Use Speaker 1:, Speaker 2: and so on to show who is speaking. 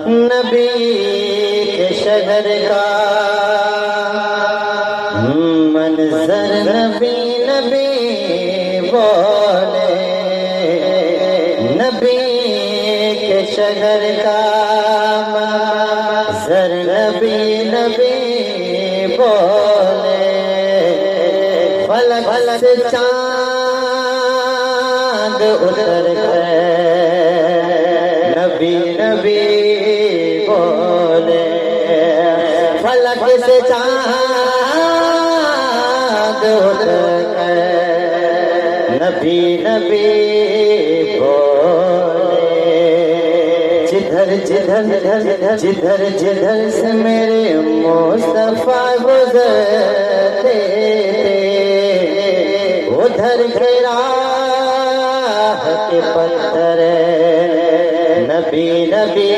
Speaker 1: نبی کے شہر کا منظر نبی نبی بولے، نبی کے شہر کا منظر نبی نبی بولے، فلک سے چاند اتر گئے، نبی نبی بولے، فلک سے چاند اتر گئے، نبی نبی بولے، جدھر جدھر جدھر جدھر سے میرے مصطفیٰ گزرتے ادھر کے راہ کے پتھر نبی نبی